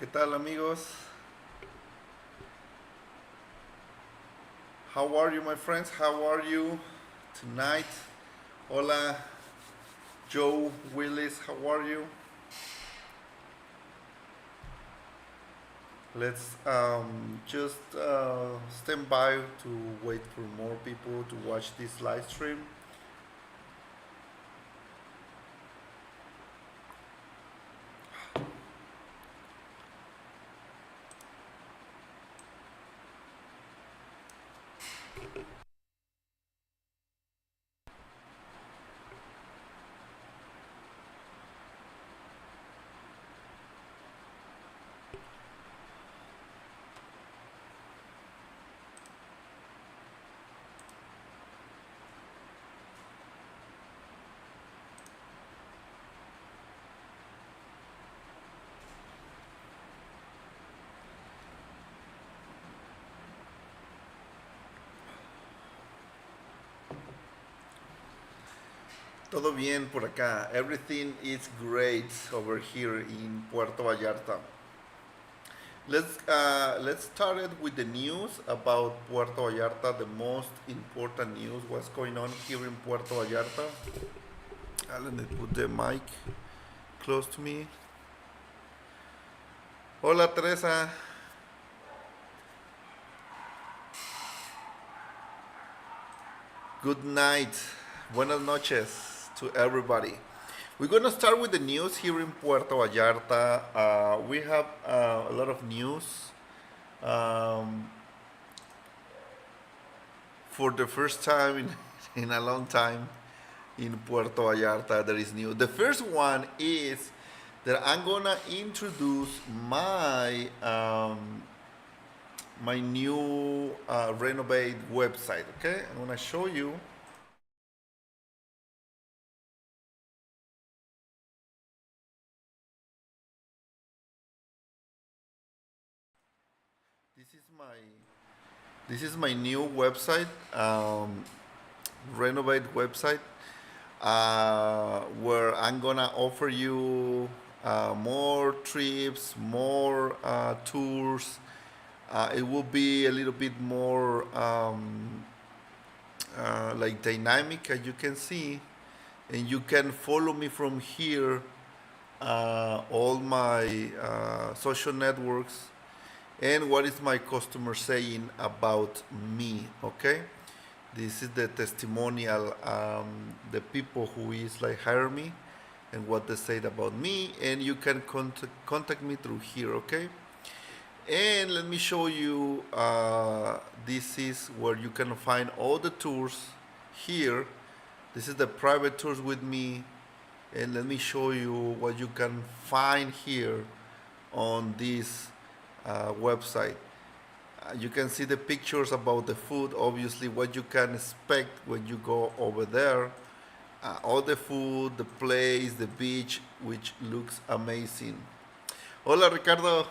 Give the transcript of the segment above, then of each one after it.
¿Qué tal, amigos? How are you, my friends? How are you tonight? Hola, Joe Willis, how are you? Let's just stand by to wait for more people to watch this live stream. Todo bien por acá. Everything is great over here in Puerto Vallarta. Let's start it with the news about Puerto Vallarta. The most important news. What's going on here in Puerto Vallarta? Let me put the mic close to me. Hola, Teresa. Good night. Buenas noches to everybody. We're going to start with the news here in Puerto Vallarta. We have a lot of news. Um, for the first time in a long time in Puerto Vallarta, there is new. The first one is that I'm going to introduce my new renovate website. Okay, I'm going to show you. This is my new website, renovate website, where I'm gonna offer you more trips, more tours. It will be a little bit more like dynamic, as you can see, and you can follow me from here. All my social networks and what is my customer saying about me. Okay, this is the testimonial, the people who is like hire me and what they said about me, and you can contact me through here. Okay, and let me show you, this is where you can find all the tours here. This is the private tours with me, and let me show you what you can find here on this website. You can see the pictures about the food, obviously what you can expect when you go over there. All the food, the place, the beach, which looks amazing. Hola, Ricardo,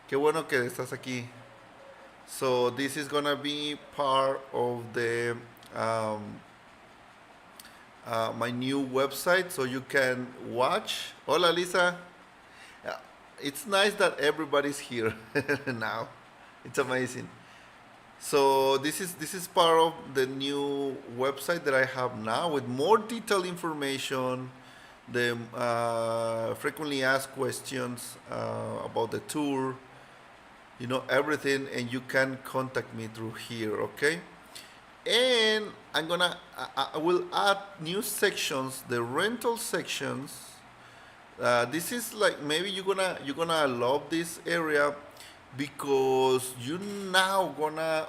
qué bueno que estás aquí. So this is gonna be part of the my new website, so you can watch. Hola, Lisa. It's nice that everybody's here now. It's amazing. So this is part of the new website that I have now with more detailed information, the frequently asked questions about the tour, everything, and you can contact me through here. Okay, and I will add new sections, the rental sections. This is like, maybe you're gonna love this area, because you now gonna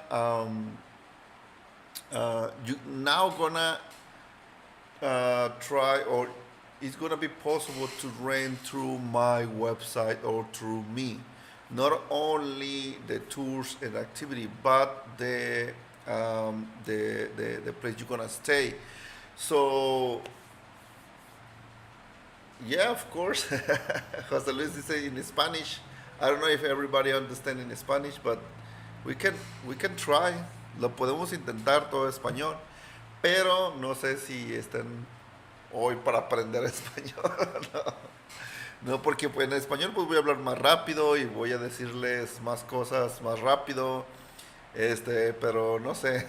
try, or it's gonna be possible to rent through my website or through me, not only the tours and activity, but the place you're gonna stay. So yeah, of course. Jose Luis is in Spanish. I don't know if everybody understands in Spanish, but we can we can try. Lo podemos intentar todo español, pero no sé si estén hoy para aprender español. No, porque pues, en español pues voy a hablar más rápido y voy a decirles más cosas más rápido. Pero no sé.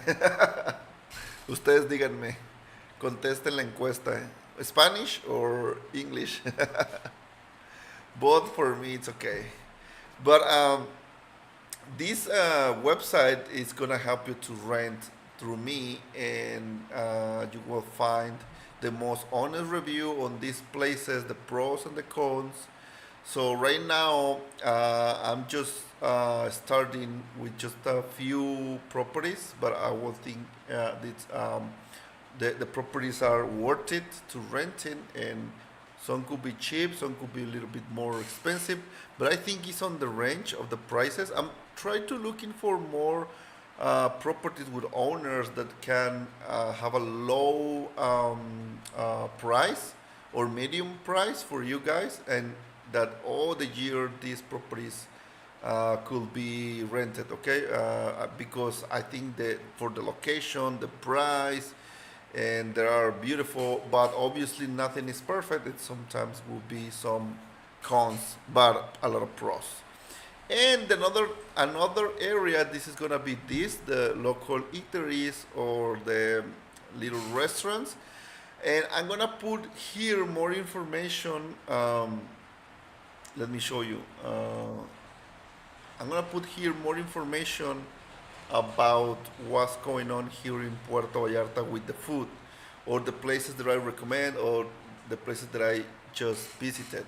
Ustedes díganme. Contesten la encuesta. Spanish or English? Both for me, it's okay. But this website is gonna help you to rent through me, and you will find the most honest review on these places, the pros and the cons. So right now, I'm just starting with just a few properties, but I will think the properties are worth it to rent in, and some could be cheap, some could be a little bit more expensive, but I think it's on the range of the prices. I'm trying to looking for more properties with owners that can have a low price or medium price for you guys, and that all the year these properties could be rented. Okay, because I think that for the location, the price, and there are beautiful, but obviously nothing is perfect. It sometimes will be some cons, but a lot of pros. And another area, this is gonna be the local eateries or the little restaurants, and I'm gonna put here more information. Let me show you. I'm gonna put here more information about what's going on here in Puerto Vallarta with the food, or the places that I recommend, or the places that I just visited.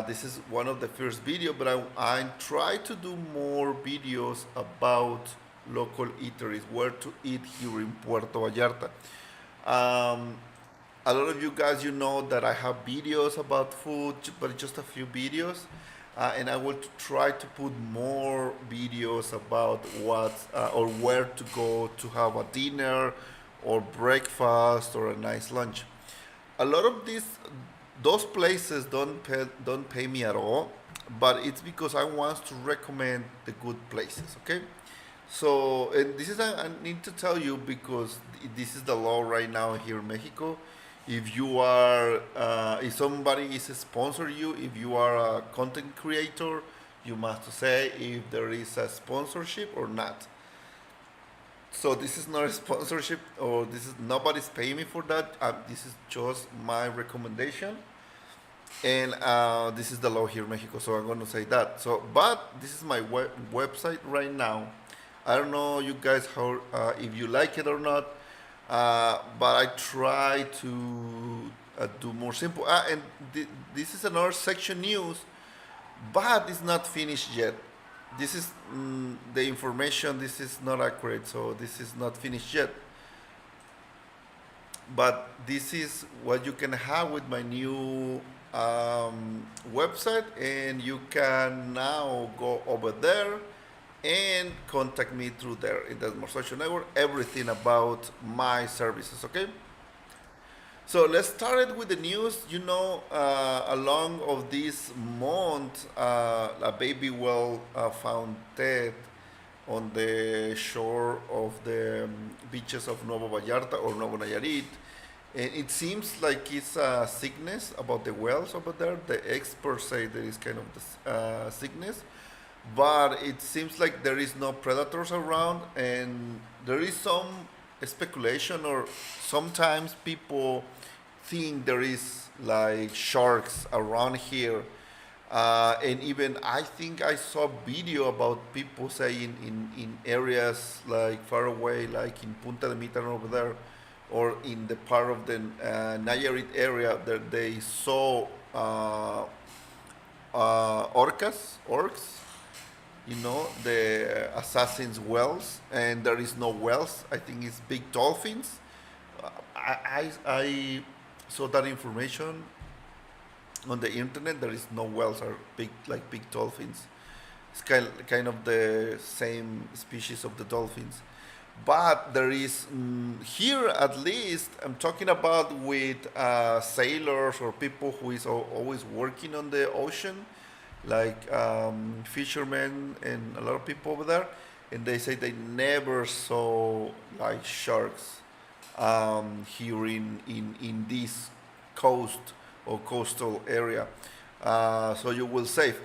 This is one of the first video, but I try to do more videos about local eateries, where to eat here in Puerto Vallarta. Um, a lot of you guys, you know that I have videos about food, but just a few videos. And I will try to put more videos about what or where to go to have a dinner or breakfast or a nice lunch. A lot of those places don't pay me at all, but it's because I want to recommend the good places. Okay, so and this is I need to tell you because this is the law right now here in Mexico. If you are if somebody is a sponsor you, if you are a content creator, you must say if there is a sponsorship or not. So this is not a sponsorship, or this is nobody's paying me for that. This is just my recommendation, and this is the law here in Mexico. So I'm going to say that. So, but this is my website right now. I don't know you guys how if you like it or not, but I try to do more simple. And this is another section news, but it's not finished yet. This is the information. This is not accurate, so this is not finished yet. But this is what you can have with my new website, and you can now go over there and contact me through there. It does more social network, everything about my services. Okay. So let's start it with the news. You know, along of this month, a baby whale found dead on the shore of the beaches of Nuevo Vallarta or Nuevo Nayarit. And it seems like it's a sickness about the whales over there. The experts say there is kind of this sickness, but it seems like there is no predators around, and there is some speculation, or sometimes people think there is like sharks around here. And even I think I saw video about people saying in areas like far away, like in Punta de Mitan over there, or in the part of the Nayarit area, that they saw orcs, you know, the assassins whales, and there is no whales. I think it's big dolphins. I saw that information on the internet. There is no whales, or big like big dolphins. It's kind of the same species of the dolphins, but there is here at least. I'm talking about with sailors or people who is always working on the ocean, like fishermen and a lot of people over there, and they say they never saw like sharks here in this coast or coastal area. So you will save.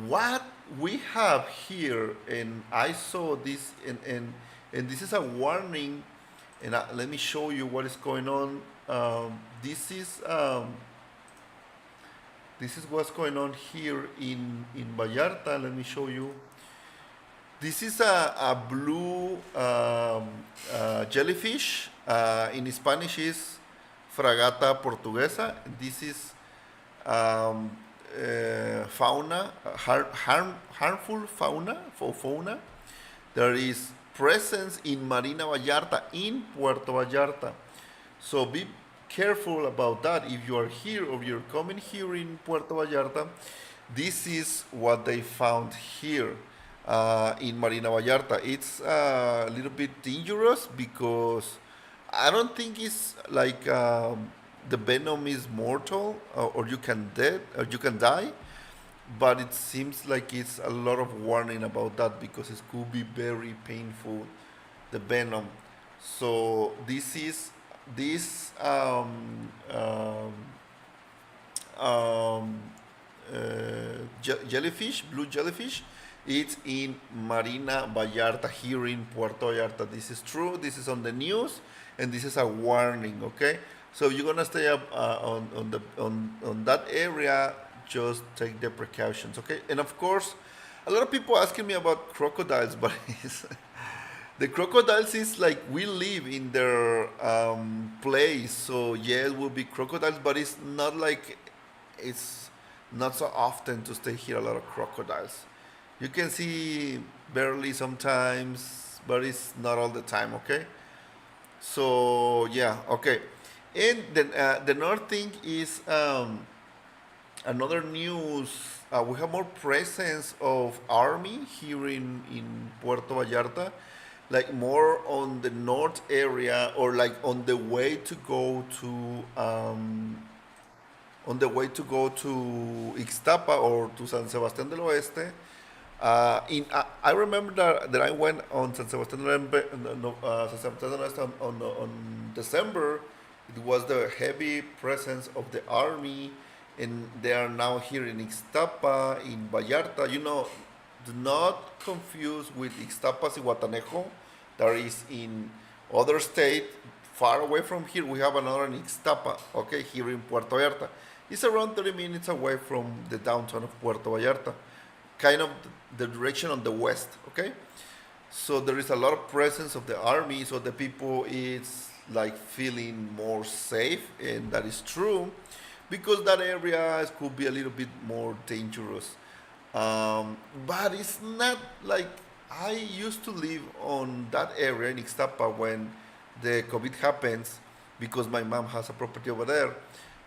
What we have here, and I saw this, and this is a warning, and let me show you what is going on. This is this is what's going on here in Vallarta. Let me show you. This is a blue jellyfish. In Spanish is Fragata portuguesa. This is fauna, harmful fauna. There is presence in Marina Vallarta, in Puerto Vallarta. So be careful about that. If you are here or you're coming here in Puerto Vallarta, this is what they found here in Marina Vallarta. It's a little bit dangerous because I don't think it's like the venom is mortal or you can dead or you can die, but it seems like it's a lot of warning about that because it could be very painful, the venom. So this is this um, jellyfish, blue jellyfish. It's in Marina Vallarta here in Puerto Vallarta. This is true. This is on the news, and this is a warning. Okay, so if you're gonna stay up on that area, just take the precautions. Okay, and of course, a lot of people asking me about crocodiles, but the crocodiles is like we live in their place. So yeah, it will be crocodiles, but it's not like it's not so often to stay here. A lot of crocodiles. You can see barely sometimes, but it's not all the time. Okay. So yeah, okay. And then the another thing is another news. We have more presence of army here in Puerto Vallarta, like more on the north area or like on the way to go to Ixtapa or to San Sebastián del Oeste. I remember that I went on San Sebastián San Sebastián del Oeste on December. It was the heavy presence of the army, and they are now here in Ixtapa, in Vallarta. You know, do not confuse with Ixtapas y Guatanejo. That is in other state, far away from here. We have another in Ixtapa, okay, here in Puerto Vallarta. It's around 30 minutes away from the downtown of Puerto Vallarta, kind of the direction on the west, okay? So there is a lot of presence of the army, so the people is like feeling more safe, and that is true because that area could be a little bit more dangerous. But it's not like I used to live on that area in Ixtapa when the COVID happens because my mom has a property over there,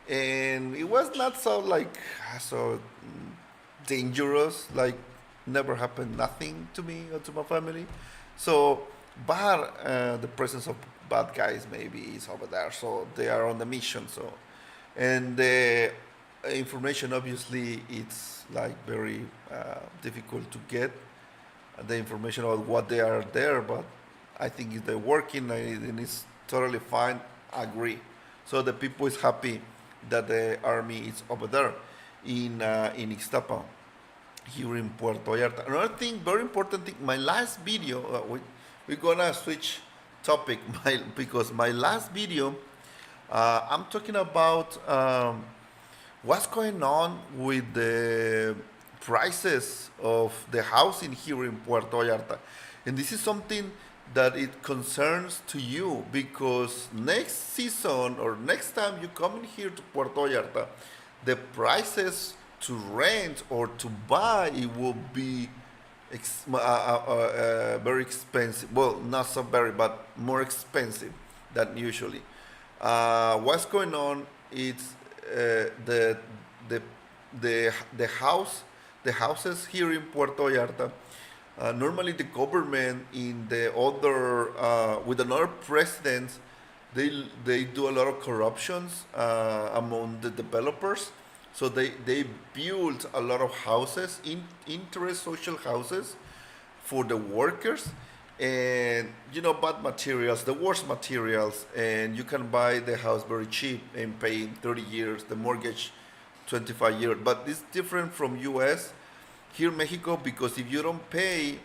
and it was not so like so dangerous. Like never happened nothing to me or to my family. So, but the presence of bad guys maybe is over there. So they are on the mission. So, and the information obviously it's like very difficult to get the information about what they are there. But I think if they're working and it's totally fine, I agree. So the people is happy that the army is over there in Ixtapa here in Puerto Vallarta. Another thing, very important thing, my last video, we're gonna switch topic because my last video, I'm talking about what's going on with the prices of the housing here in Puerto Vallarta. And this is something that it concerns to you because next season or next time you come in here to Puerto Vallarta, the prices to rent or to buy it will be very expensive. Well, not so very, but more expensive than usually. What's going on? It's the the house the houses here in Puerto Vallarta. Normally, the government in the other with another president, they do a lot of corruptions among the developers. So they build a lot of houses, interest social houses, for the workers, and bad materials, the worst materials, and you can buy the house very cheap and pay in 30 years the mortgage 25 years. But it's different from US. Here in Mexico, because if you don't pay,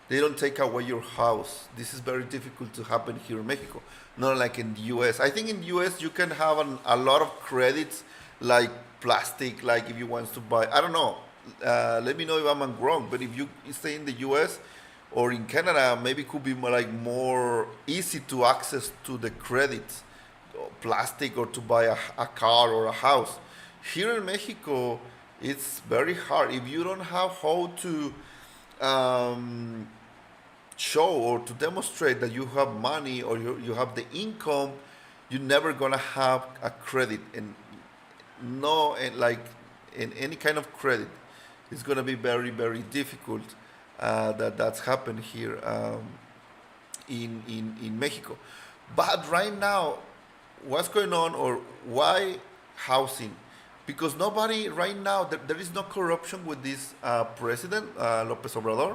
they don't take away your house. This is very difficult to happen here in Mexico, not like in the US. I think in the US you can have a lot of credits, like plastic, like if you want to buy, I don't know. Let me know if I'm wrong, but if you stay in the US or in Canada, maybe it could be more, like more easy to access to the credits, plastic, or to buy a car or a house. Here in Mexico, it's very hard. If you don't have how to um, show or to demonstrate that you have money or you have the income, you're never gonna have a credit, and no, and like in any kind of credit, it's gonna be very very difficult. That's happened here in Mexico. But right now, what's going on, or why housing? Because nobody right now, there is no corruption with this president, Lopez Obrador,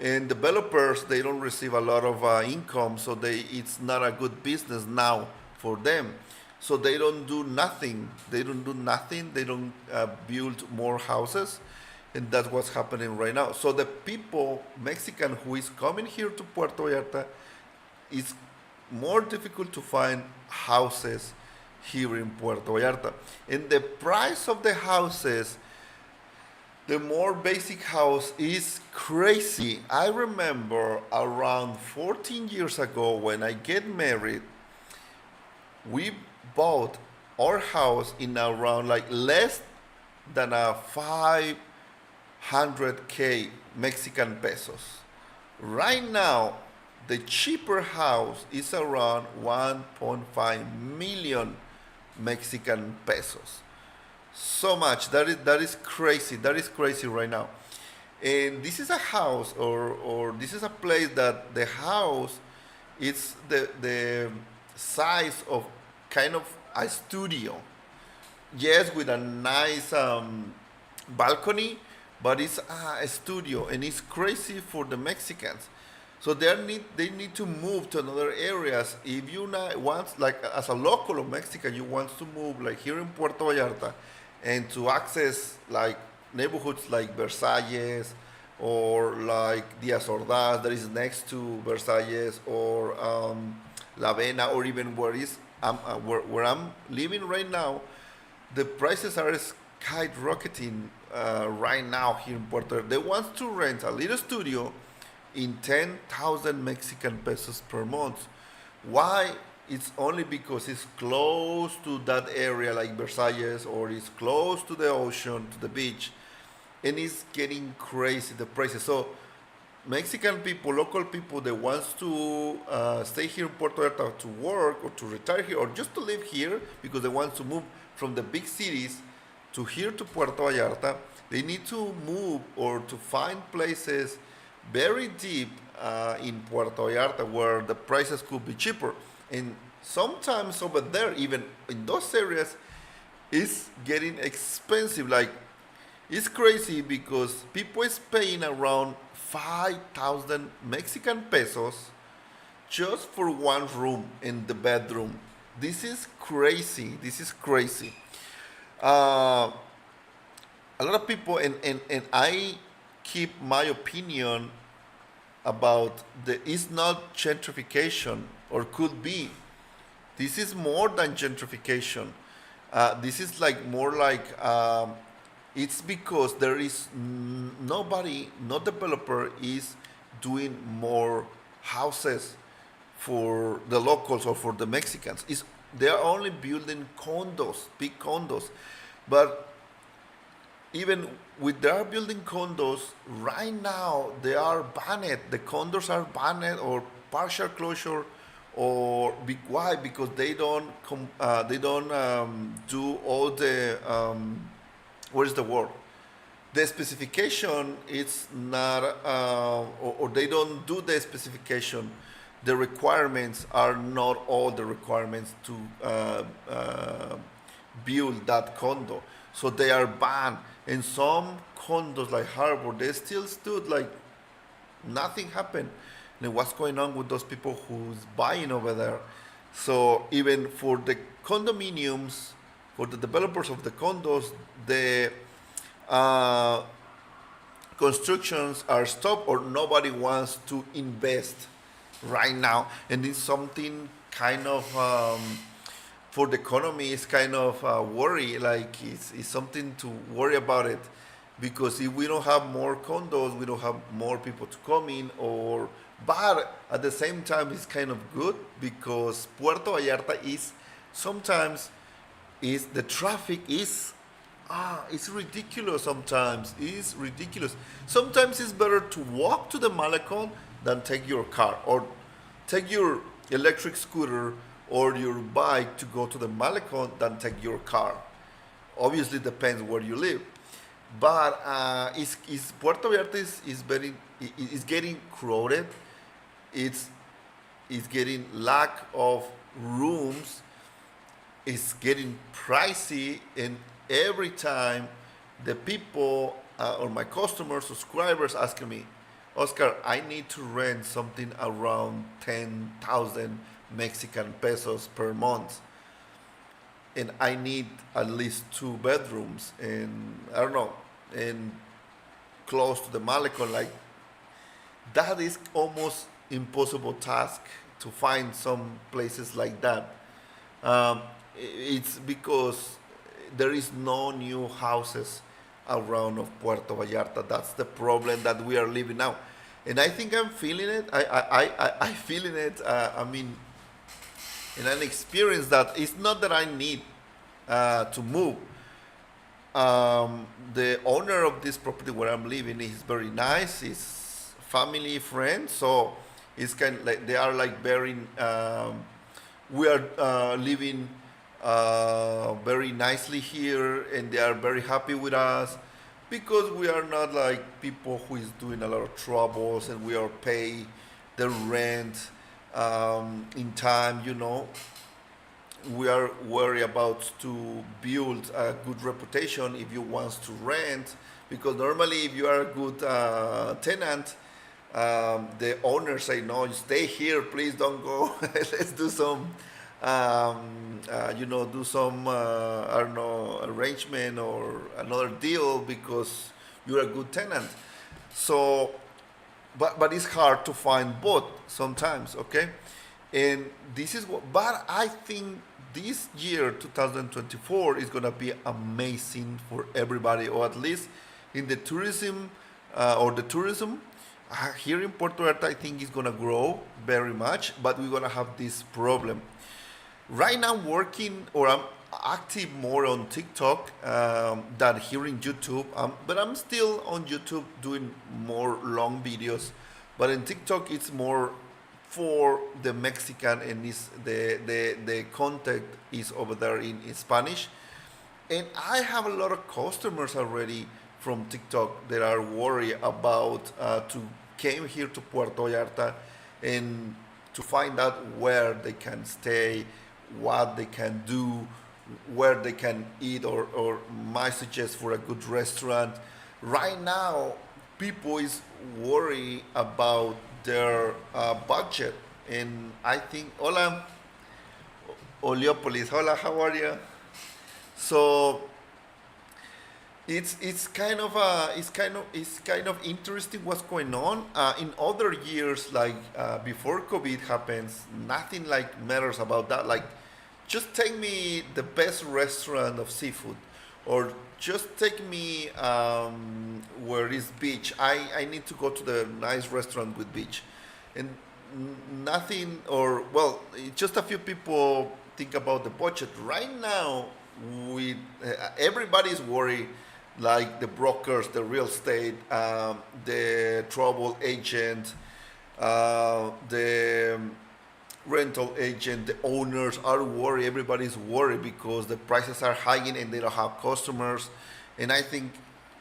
and developers, they don't receive a lot of income, so it's not a good business now for them. So they don't do nothing. They don't do nothing. They don't build more houses, and that's what's happening right now. So the people, Mexican, who is coming here to Puerto Vallarta, it's more difficult to find houses here in Puerto Vallarta. And the price of the houses, the more basic house, is crazy. I remember around 14 years ago when I get married, we bought our house in around like less than a 500K Mexican pesos. Right now, the cheaper house is around 1.5 million Mexican pesos. So much. That is crazy. That is crazy right now. And this is a house, or this is a place that the house, it's the size of kind of a studio. Yes, with a nice balcony, but it's a studio, and it's crazy for the Mexicans. So they need to move to another areas. If you not want, like as a local of Mexico, you want to move like here in Puerto Vallarta, and to access like neighborhoods like Versalles, or like Diaz Ordaz that is next to Versalles, or La Vena, or even where I'm living right now, the prices are skyrocketing right now here in Puerto. They want to rent a little studio in 10,000 Mexican pesos per month. Why? It's only because it's close to that area like Versailles, or it's close to the ocean, to the beach, and it's getting crazy, the prices. So Mexican people, local people, they wants to stay here in Puerto Vallarta to work or to retire here or just to live here because they want to move from the big cities to here to Puerto Vallarta. They need to move or to find places very deep in Puerto Vallarta where the prices could be cheaper. And sometimes over there, even in those areas, it's getting expensive. Like, it's crazy because people is paying around 5,000 Mexican pesos just for one room in the bedroom. This is crazy. This is crazy. Uh, a lot of people, and I keep my opinion about it's not gentrification, or could be. This is more than gentrification. This is like more like it's because there is nobody, no developer is doing more houses for the locals or for the Mexicans. They are only building condos, big condos, but even with their building condos right now, they are banned. The condos are banned or partial closure, or why? Because they don't do all the what is the word? The specification is not, or they don't do the specification. The requirements are not all the requirements to build that condo. So they are banned. And some condos like Harbor, they still stood like nothing happened. And what's going on with those people who's buying over there? So even for the condominiums, For the developers of the condos, the uh, constructions are stopped or nobody wants to invest right now, and it's something kind of for the economy is kind of worry. Like it's something to worry about it, because if we don't have more condos, we don't have more people to come in. Or but at the same time, it's kind of good because Puerto Vallarta is sometimes is the traffic is it's ridiculous. Sometimes it's ridiculous. Sometimes it's better to walk to the Malecon than take your car, or take your electric scooter or your bike to go to the Malecon than take your car. Obviously depends where you live, but is Puerto Vallarta is very is getting crowded. it's it's getting lack of rooms. It's getting pricey, and every time the people or my customers, subscribers asking me, Oscar, I need to rent something around 10,000 Mexican pesos per month, and I need at least two bedrooms, and I don't know, and close to the Malecon. Like that is almost impossible task to find some places like that. Um, it's because there is no new houses around of Puerto Vallarta. That's the problem that we are living now, and I think I'm feeling it. I feeling it. I mean, and an experience that it's not that I need to move. The owner of this property where I'm living is very nice. He's family friend, so it's kind of like they are like very. We are living very nicely here, and they are very happy with us because we are not like people who is doing a lot of troubles, and we are pay the rent in time. We are worried about to build a good reputation if you want to rent, because normally if you are a good tenant, the owner say no, you stay here, please don't go. Let's do some do some I don't know, arrangement or another deal because you're a good tenant. So but it's hard to find both sometimes, okay? And this is what, but I think this year 2024 is going to be amazing for everybody, or at least in the tourism or the tourism here in Puerto Vallarta. I think it's going to grow very much, but we're going to have this problem. Right now I'm working, or I'm active more on TikTok than here in YouTube, but I'm still on YouTube doing more long videos. But in TikTok it's more for the Mexican, and is the content is over there in Spanish. And I have a lot of customers already from TikTok that are worried about to came here to Puerto Vallarta and to find out where they can stay, what they can do, where they can eat, or my suggest for a good restaurant. Right now, people is worried about their budget, and I think, hola, Oliopolis, hola, how are you? So it's kind of interesting what's going on. In other years, like before COVID happens, nothing like matters about that. Like, just take me the best restaurant of seafood, or just take me where is beach. I need to go to the nice restaurant with beach, and nothing, or well, just a few people think about the budget right now. With everybody's worried, like the brokers, the real estate, the travel agent, the rental agent, the owners are worried. Everybody's worried because the prices are high and they don't have customers. And I think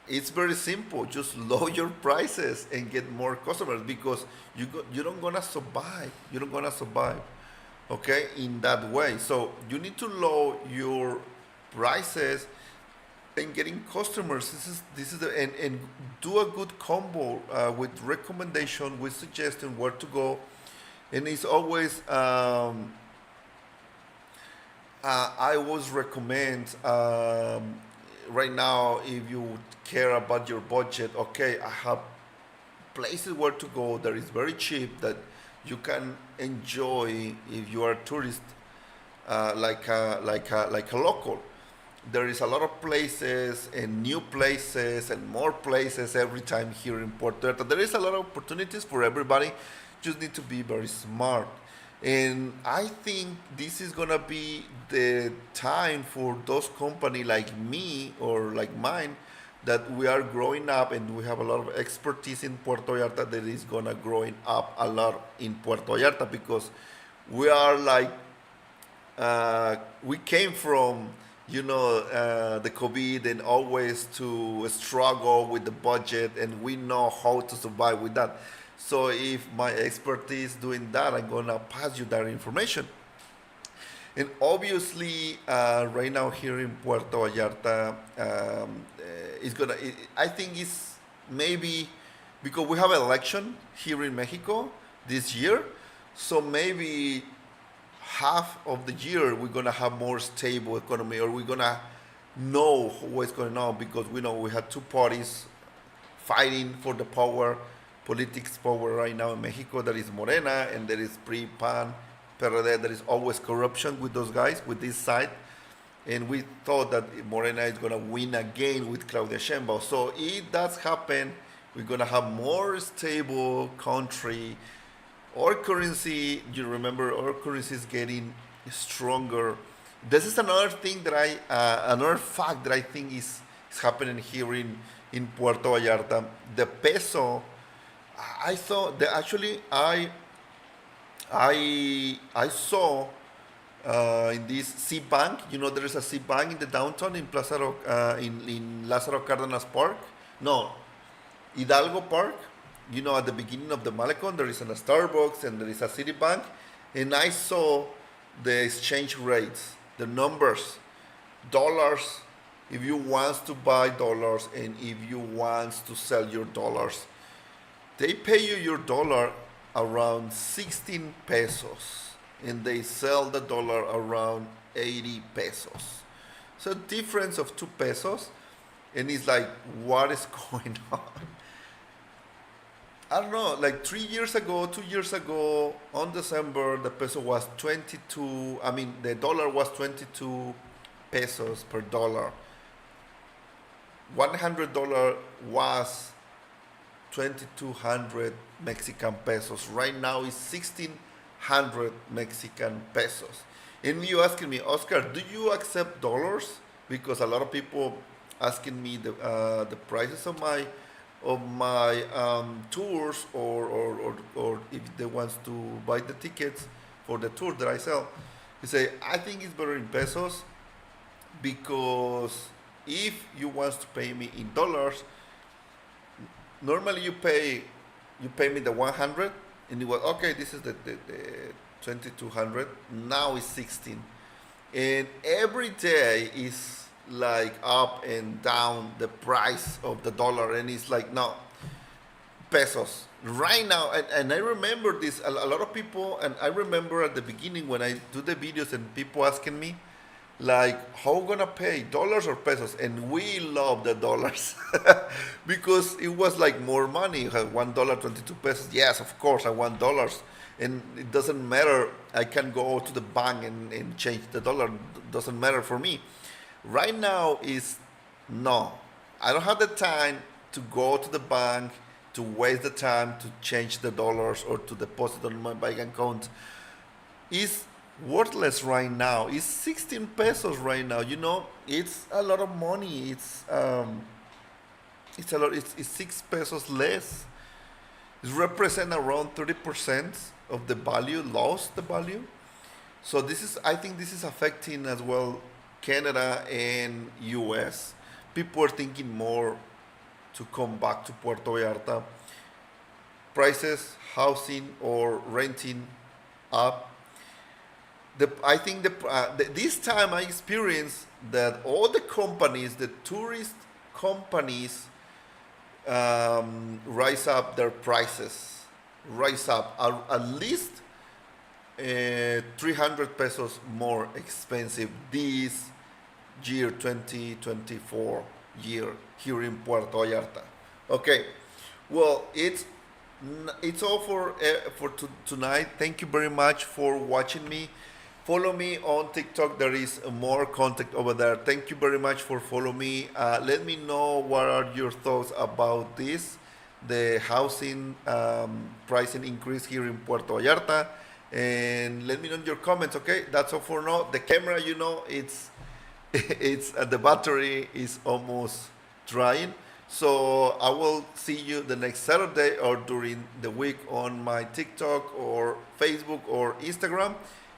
it's very simple. Just lower your prices and get more customers, because you don't gonna survive. You don't gonna survive. Okay, in that way. So you need to lower your prices and getting customers. This is and do a good combo with recommendation, with suggestion where to go, and it's always I always recommend right now if you care about your budget. Okay, I have places where to go that is very cheap that you can enjoy if you are a tourist, like a local. There is a lot of places and new places and more places every time here in Puerto Vallarta. There is a lot of opportunities for everybody. Just need to be very smart. And I think this is gonna be the time for those company like me or like mine that we are growing up and we have a lot of expertise in Puerto Vallarta that is gonna growing up a lot in Puerto Vallarta because we are like we came from the COVID and always to struggle with the budget, and we know how to survive with that. So if my expertise doing that, I'm gonna pass you that information. And obviously, right now here in Puerto Vallarta, it's gonna. I think it's maybe because we have an election here in Mexico this year, so maybe half of the year we're gonna have more stable economy, or we're gonna know what's going on because we know we had two parties fighting for the power, politics power right now in Mexico. There is Morena and there is PRI, PAN, PRD. There is always corruption with those guys, with this side. And we thought that Morena is going to win again with Claudia Sheinbaum. So if that's happen, we're going to have more stable country. Our currency, you remember, our currency is getting stronger. This is another thing that another fact that I think is happening here in Puerto Vallarta. The peso, I thought that actually I saw in this C Bank. There is a C Bank in the downtown in in Lázaro Cárdenas Park. No, Hidalgo Park. At the beginning of the Malecon, there is a Starbucks and there is a Citibank, and I saw the exchange rates, the numbers, dollars. If you want to buy dollars and if you want to sell your dollars, they pay you your dollar around 16 pesos and they sell the dollar around 80 pesos. So difference of 2 pesos, and it's like, what is going on? I don't know, like 3 years ago, 2 years ago, on December, the peso was 22, I mean, the dollar was 22 pesos per dollar. $100 was 2200 Mexican pesos. Right now it's 1600 Mexican pesos. And you asking me, Oscar, do you accept dollars? Because a lot of people asking me the prices of my tours, or if they want to buy the tickets for the tour that I sell. They say, I think it's better in pesos because if you want to pay me in dollars, normally you pay me the 100 and it was okay, this is the 2200, now it's 16, and every day is like up and down the price of the dollar, and it's like, no, pesos right now. And I remember this, a lot of people, and I remember at the beginning when I do the videos and people asking me like, how gonna pay, dollars or pesos? And we love the dollars because it was like more money. You have $1, 22 pesos. Yes, of course I want dollars, and it doesn't matter. I can go to the bank and change the dollar. Doesn't matter for me right now. Is no, I don't have the time to go to the bank, to waste the time to change the dollars or to deposit on my bank account. Is worthless right now. It's 16 pesos right now. It's a lot of money. It's a lot. It's 6 pesos less. It represents around 30% of the value, lost the value. So I think this is affecting as well Canada and US. People are thinking more to come back to Puerto Vallarta. Prices, housing or renting up. I think this time I experienced that all the companies, the tourist companies, rise up their prices, rise up at least 300 pesos more expensive this year 2024 year here in Puerto Vallarta. Okay, well it's all for tonight. Thank you very much for watching me. Follow me on TikTok. There is more content over there. Thank you very much for follow me. Let me know what are your thoughts about this, the housing pricing increase here in Puerto Vallarta, and let me know in your comments. Okay, that's all for now. The camera, it's it's the battery is almost drying. So I will see you the next Saturday or during the week on my TikTok or Facebook or Instagram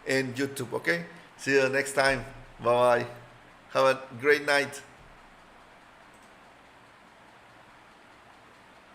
and YouTube. Okay. See you next time. Bye bye. Have a great night.